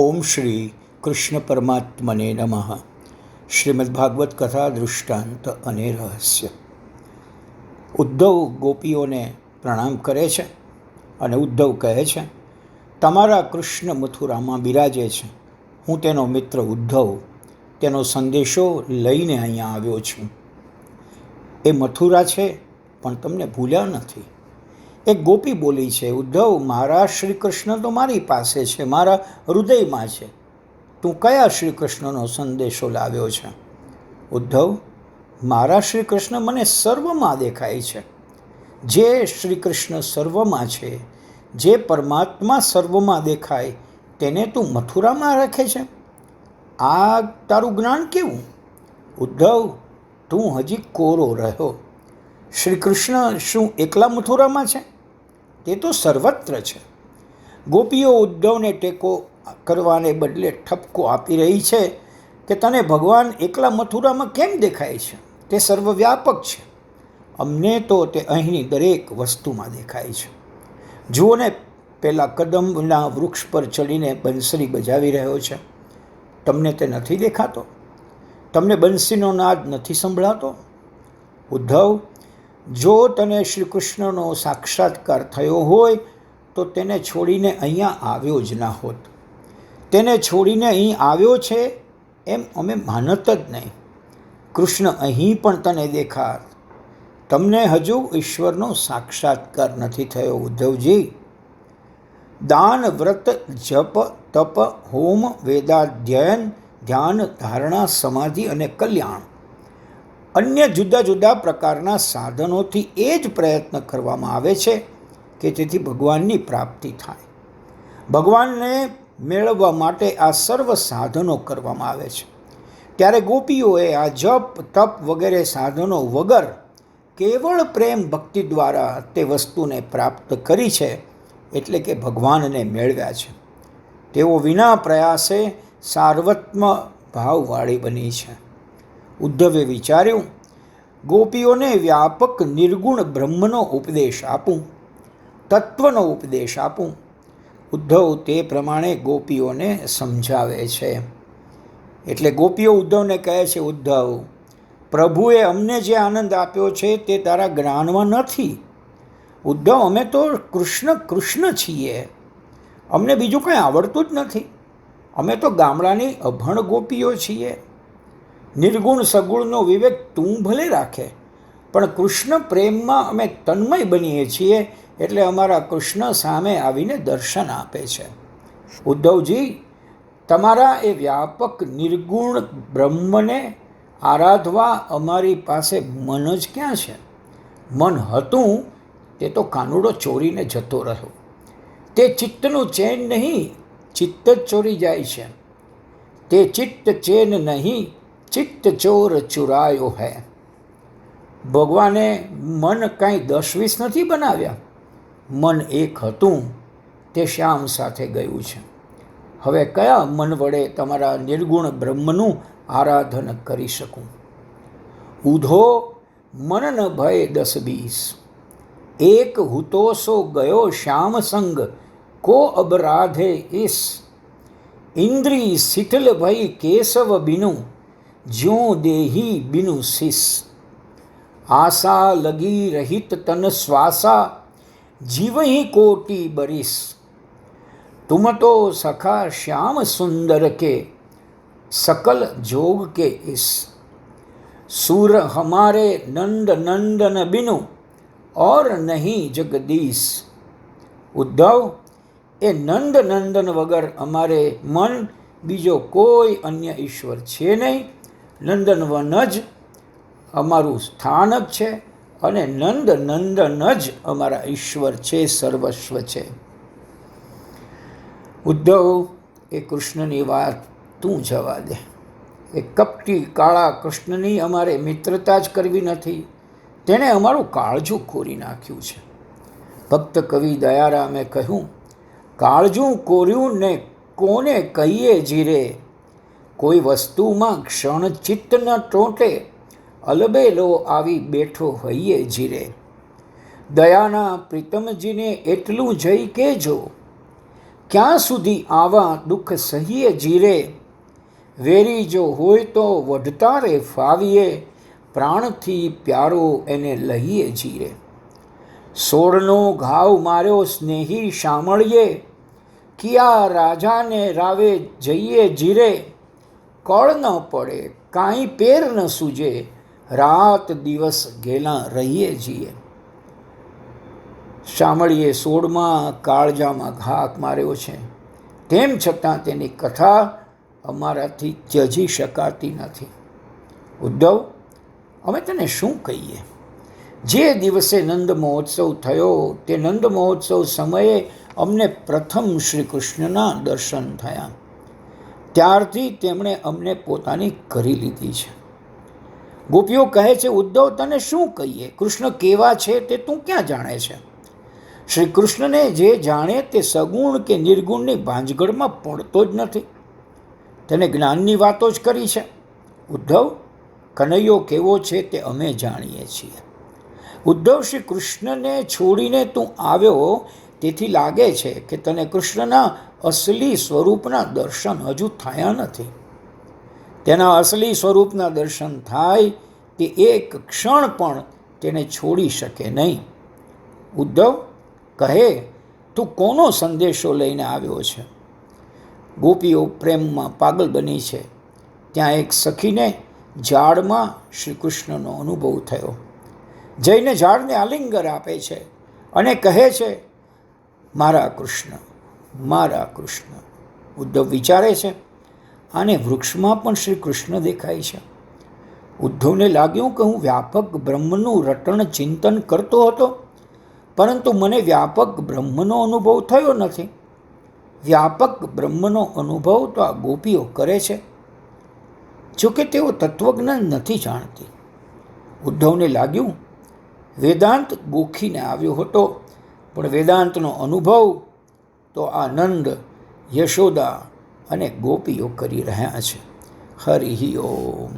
ઓમ શ્રી કૃષ્ણ પરમાત્મને નમઃ. શ્રીમદ્ ભાગવત કથા દૃષ્ટાંત અને રહસ્ય. ઉદ્ધવ ગોપીઓને પ્રણામ કરે છે અને ઉદ્ધવ કહે છે, તમારા કૃષ્ણ મથુરામાં બિરાજે છે. હું તેનો મિત્ર ઉદ્ધવ તેનો સંદેશો લઈને અહીંયા આવ્યો છું. એ મથુરા છે પણ તમને ભૂલ્યા નથી. એક ગોપી બોલી છે, ઉદ્ધવ, મારા શ્રી કૃષ્ણ તો મારી પાસે છે, મારા હૃદયમાં છે. તું કયા શ્રી કૃષ્ણનો સંદેશો લાવ્યો છે? ઉદ્ધવ, મારા શ્રી કૃષ્ણ મને સર્વમાં દેખાય છે. જે શ્રી કૃષ્ણ સર્વમાં છે, જે પરમાત્મા સર્વમાં દેખાય, તેને તું મથુરામાં રાખે છે. આ તારું જ્ઞાન કેવું? ઉદ્ધવ, તું હજી કોરો રહ્યો. શ્રી કૃષ્ણ શું એકલા મથુરામાં છે? તે તો સર્વત્ર છે. ગોપીઓ ઉદ્ધવને ટેકો કરવાને બદલે ઠપકો આપી રહી છે કે તને ભગવાન એકલા મથુરામાં કેમ દેખાય છે? તે સર્વવ્યાપક છે. અમને તો તે અહીંની દરેક વસ્તુમાં દેખાય છે. જુઓ ને, પેલા કદંબના વૃક્ષ પર ચડીને બંસરી બજાવી રહ્યો છે. તમને તે નથી દેખાતો? તમને બંસીનો નાદ નથી સંભળાતો? ઉદ્ધવ, જો તને શ્રી કૃષ્ણનો સાક્ષાત્કાર થયો હોય તો તેને છોડીને અહીંયા આવ્યો જ ના હોત. તેને છોડીને અહીં આવ્યો છે એમ અમે માનત જ નહીં. કૃષ્ણ અહીં પણ તને દેખાત. તમને હજુ ઈશ્વરનો સાક્ષાત્કાર નથી થયો ઉદ્ધવજી. દાન, વ્રત, જપ, તપ, હોમ, વેદાધ્યયન, ધ્યાન, ધારણા, સમાધિ અને કલ્યાણ, અન્ય જુદા જુદા પ્રકારના સાધનોથી એ જ પ્રયત્ન કરવામાં આવે છે કે તેથી ભગવાનની પ્રાપ્તિ થાય. ભગવાનને મેળવવા માટે આ સર્વ સાધનો કરવામાં આવે છે. ત્યારે ગોપીઓએ આ જપ, તપ વગેરે સાધનો વગર કેવળ પ્રેમ ભક્તિ દ્વારા તે વસ્તુને પ્રાપ્ત કરી છે, એટલે કે ભગવાનને મેળવ્યા છે. તેઓ વિના પ્રયાસે સાર્વત્મ ભાવવાળી બની છે. ઉદ્ધવે વિચાર્યું, ગોપીઓને વ્યાપક નિર્ગુણ બ્રહ્મનો ઉપદેશ આપું, તત્વનો ઉપદેશ આપું. ઉદ્ધવ તે પ્રમાણે ગોપીઓને સમજાવે છે. એટલે ગોપીઓ ઉદ્ધવને કહે છે, ઉદ્ધવ, પ્રભુએ અમને જે આનંદ આપ્યો છે તે તારા જ્ઞાનમાં નથી. ઉદ્ધવ, અમે તો કૃષ્ણ કૃષ્ણ છીએ. અમને બીજું કંઈ આવડતું જ નથી. અમે તો ગામડાની અભણ ગોપીઓ છીએ. નિર્ગુણ સગુણનો વિવેક તું ભલે રાખે, પણ કૃષ્ણ પ્રેમમાં અમે તન્મય બનીએ છીએ, એટલે અમારા કૃષ્ણ સામે આવીને દર્શન આપે છે. ઉદ્ધવજી, તમારા એ વ્યાપક નિર્ગુણ બ્રહ્મને આરાધવા અમારી પાસે મન જ ક્યાં છે? મન હતું તે તો કાનુડો ચોરીને જતો રહ્યો. તે ચિત્તનું ચેન નહીં, ચિત્ત જ ચોરી જાય છે. તે ચિત્ત ચેન નહીં, ચિત્ત ચોર ચુરાયો હૈ. ભગવાને મન કાંઈ 10-20 નથી બનાવ્યા. મન એક હતું, તે શ્યામ સાથે ગયું છે. હવે કયા મન વડે તમારા નિર્ગુણ બ્રહ્મનું આરાધન કરી શકું? ઉધો મન ન ભય 10-20, એક હુતો સો ગયો શ્યામ સંગ, કો અબરાધે ઈસ. ઇન્દ્રી શિથિલ ભઈ કેશવ બિનું, જ્યો દેહી બિનું શિસ. આશા લગી રહિત તન શ્વાસા, જીવહી કોટી બરિસ. तुम तो सखा श्याम सुंदर के, सकल जोग के इस. सूर हमारे नंद नंदन बिनु, और नहीं जगदीश. उद्धव, એ નંદ નંદન વગર અમારે મન બીજો કોઈ અન્ય ઈશ્વર છે નહીં. નંદનવન જ અમારું સ્થાન જ છે અને નંદ નંદન જ અમારા ઈશ્વર છે, સર્વસ્વ છે. ઉદ્ધવ, એ કૃષ્ણની વાત તું જવા દે. એ કપટી કાળા કૃષ્ણની અમારે મિત્રતા જ કરવી નથી. તેણે અમારું કાળજું કોરી નાખ્યું છે. ભક્ત કવિ દયારામે કહ્યું, કાળજું કોર્યું ને કોને કહીએ જીરે, કોઈ વસ્તુમાં ક્ષણ ચિત્ત ન ટોટે, અલબેલો આવી બેઠો હૈયે જીરે. દયાના પ્રીતમજીને એટલું જઈ કહેજો, ક્યાં સુધી આવા દુઃખ સહીએ જીરે, વેરી જો હોય તો વઢતા રે ફાવીએ, પ્રાણથી પ્યારો એને લઈએ જીરે. સોળનો ઘાવ માર્યો સ્નેહી શામળીએ, કિયા રાજાને રાવે જઈએ જીરે, કળ ન પડે કાંઈ પેર ન સૂજે, રાત દિવસ ગેલા રહીએ જીએ. શામળીએ સોળમાં કાળજામાં ઘાક માર્યો છે, તેમ છતાં તેની કથા અમારાથી ત્યજી શકાતી નથી. ઉદ્ધવ, અમે તને શું કહીએ? જે દિવસે નંદ મહોત્સવ થયો તે નંદ મહોત્સવ સમયે અમને પ્રથમ શ્રી કૃષ્ણના દર્શન થયા. ત્યારથી તેમણે અમને પોતાની કરી લીધી છે. ગોપીઓ કહે છે, ઉદ્ધવ તને શું કહીએ? કૃષ્ણ કેવા છે તે તું ક્યાં જાણે છે? શ્રી કૃષ્ણને જે જાણે તે સગુણ કે નિર્ગુણની ભાંજગડમાં પડતો જ નથી. તેને જ્ઞાનની વાતો જ કરી છે. ઉદ્ધવ, કનૈયો કેવો છે તે અમે જાણીએ છીએ. ઉદ્ધવ, શ્રી કૃષ્ણને છોડીને તું આવ્યો તેથી લાગે છે કે તને કૃષ્ણના અસલી સ્વરૂપના દર્શન હજુ થયા નથી. તેના અસલી સ્વરૂપના દર્શન થાય તે એક ક્ષણ પણ તેને છોડી શકે નહીં. ઉદ્ધવ કહે, તું કોનો સંદેશો લઈને આવ્યો છે? ગોપીઓ પ્રેમમાં પાગલ બની છે. ત્યાં એક સખીને ઝાડમાં શ્રી કૃષ્ણનો અનુભવ થયો. જઈને ઝાડને આલિંગન આપે છે અને કહે છે, મારા કૃષ્ણ, મારા કૃષ્ણ. ઉદ્ધવ વિચારે છે, આને વૃક્ષમાં પણ શ્રી કૃષ્ણ દેખાય છે. ઉદ્ધવને લાગ્યું કે હું વ્યાપક બ્રહ્મનું રટણ ચિંતન કરતો હતો, પરંતુ મને વ્યાપક બ્રહ્મનો અનુભવ થયો નથી. વ્યાપક બ્રહ્મનો અનુભવ તો આ ગોપીઓ કરે છે. જોકે તેઓ તત્વજ્ઞાન નથી જાણતી. ઉદ્ધવને લાગ્યું વેદાંત ગોખીને આવ્યો હતો, પણ વેદાંતનો અનુભવ તો આનંદ, યશોદા અને ગોપીઓ કરી રહ્યા છે. હરિ ઓમ.